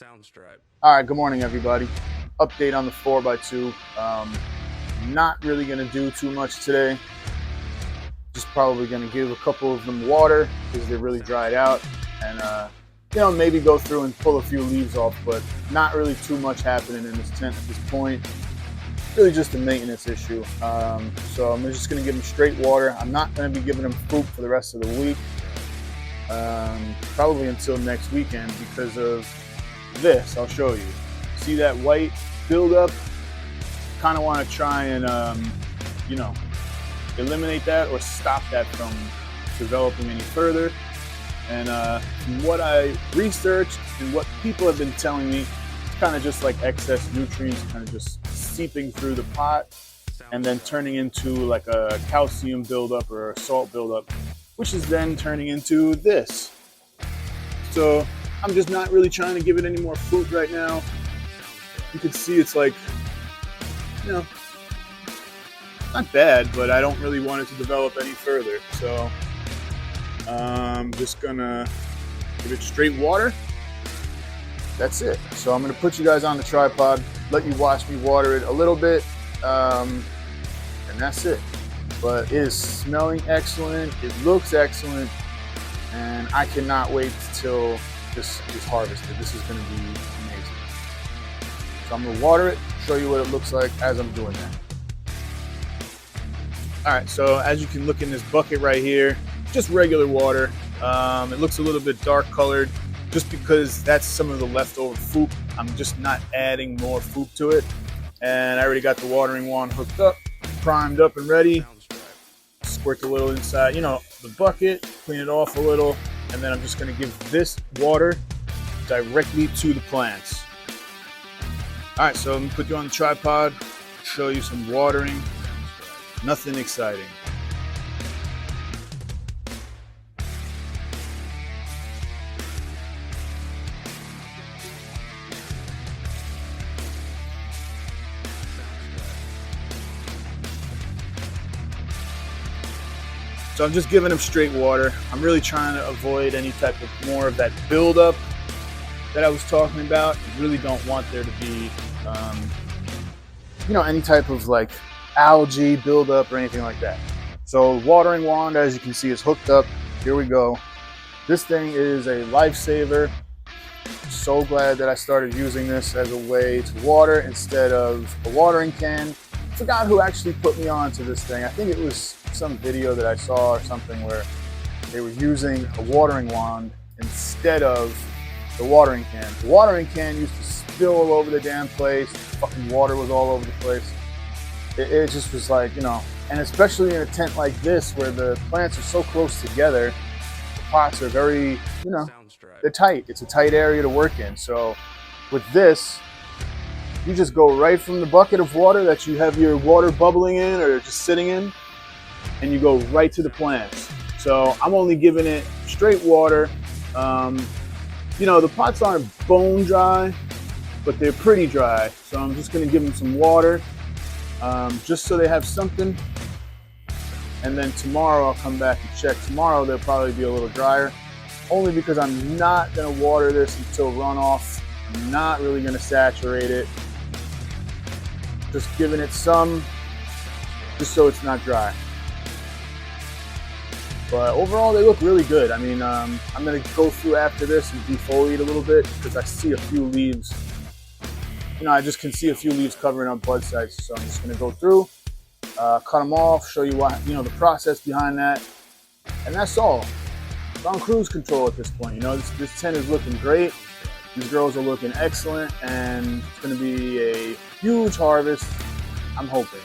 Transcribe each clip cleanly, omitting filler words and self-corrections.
All right, good morning, everybody. Update on the 4x2. Not really going to do too much today. Just probably going to give a couple of them water because they're really dried out, and maybe go through and pull a few leaves off, but not really too much happening in this tent at this point. Really just a maintenance issue. So I'm just going to give them straight water. I'm not going to be giving them food for the rest of the week, probably until next weekend because of this. I'll show you. See that white buildup? Kind of want to try and eliminate that or stop that from developing any further. And from what I researched and what people have been telling me, it's kind of just like excess nutrients kind of just seeping through the pot and then turning into like a calcium buildup or a salt buildup, which is then turning into this. So I'm just not really trying to give it any more food right now. You can see it's like, not bad, but I don't really want it to develop any further. So I'm just gonna give it straight water. That's it. So I'm gonna put you guys on the tripod, let you watch me water it a little bit, and that's it. But it is smelling excellent. It looks excellent, and I cannot wait till this is harvested. This is going to be amazing. So I'm going to water it, show you what it looks like as I'm doing that. All right, so as you can look in this bucket right here, just regular water. It looks a little bit dark colored just because that's some of the leftover food. I'm just not adding more food to it. And I already got the watering wand hooked up, primed up and ready. Squirt a little inside, the bucket, clean it off a little, and then I'm just going to give this water directly to the plants. All right, so let me put you on the tripod, show you some watering. Nothing exciting. So I'm just giving them straight water. I'm really trying to avoid any type of more of that buildup that I was talking about. I really don't want there to be, any type of like algae buildup or anything like that. So watering wand, as you can see, is hooked up. Here we go. This thing is a lifesaver. So glad that I started using this as a way to water instead of a watering can. Forgot who actually put me on to this thing. I think it was some video that I saw or something where they were using a watering wand instead of the watering can. The watering can used to spill all over the damn place. Fucking water was all over the place. It just was like, and especially in a tent like this where the plants are so close together, the pots are very, they're tight. It's a tight area to work in. So with this, you just go right from the bucket of water that you have your water bubbling in or just sitting in, and you go right to the plants. So I'm only giving it straight water. The pots aren't bone dry, but they're pretty dry. So I'm just gonna give them some water, just so they have something. And then tomorrow I'll come back and check. Tomorrow they'll probably be a little drier, only because I'm not gonna water this until runoff. I'm not really gonna saturate it. Just giving it some, just so it's not dry. But overall, they look really good. I mean, I'm gonna go through after this and defoliate a little bit because I see a few leaves. I just can see a few leaves covering up bud sites. So I'm just gonna go through, cut them off, show you what, the process behind that. And that's all. It's on cruise control at this point. This tent is looking great. These girls are looking excellent, and it's gonna be a huge harvest, I'm hoping.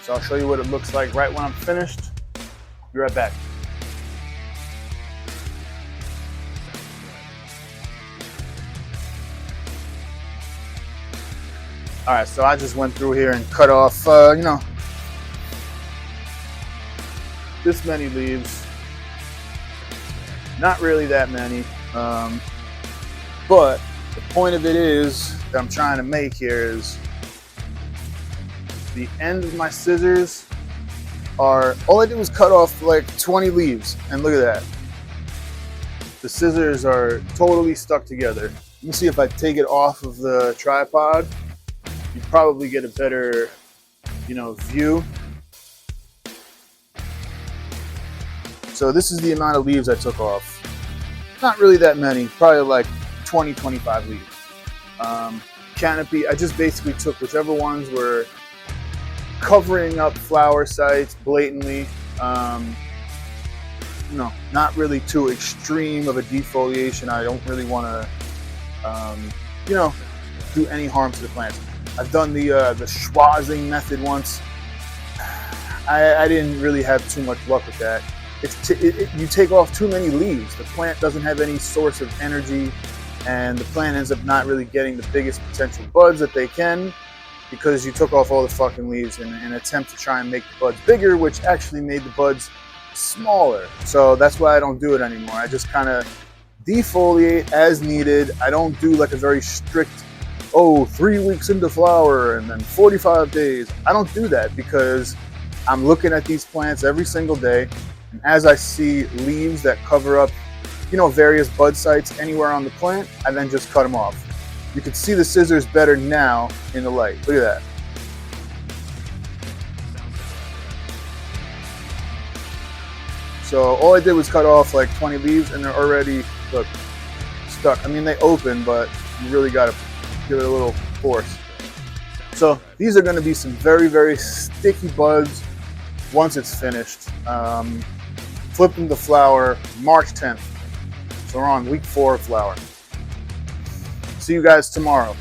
So I'll show you what it looks like right when I'm finished. Be right back. All right, so I just went through here and cut off, this many leaves. Not really that many, but the point of it is that I'm trying to make here is the end of my scissors are, all I did was cut off like 20 leaves, and look at that. The scissors are totally stuck together. Let me see if I take it off of the tripod, you probably get a better, view. So this is the amount of leaves I took off. Not really that many, probably like 20, 25 leaves. Canopy, I just basically took whichever ones were covering up flower sites blatantly. Not really too extreme of a defoliation. I don't really want to, do any harm to the plants. I've done the schwazzing method once. I didn't really have too much luck with that. You take off too many leaves. The plant doesn't have any source of energy, and the plant ends up not really getting the biggest potential buds that they can because you took off all the fucking leaves in an attempt to try and make the buds bigger, which actually made the buds smaller. So that's why I don't do it anymore. I just kind of defoliate as needed. I don't do like a very strict, 3 weeks into flower and then 45 days. I don't do that because I'm looking at these plants every single day. And as I see leaves that cover up, various bud sites anywhere on the plant, I then just cut them off. You can see the scissors better now in the light. Look at that. So all I did was cut off like 20 leaves and they're already, look, stuck. I mean, they open, but you really got to give it a little force. So these are going to be some very, very sticky buds once it's finished. Flipping the flower March 10th. So we're on week 4 of flower. See you guys tomorrow.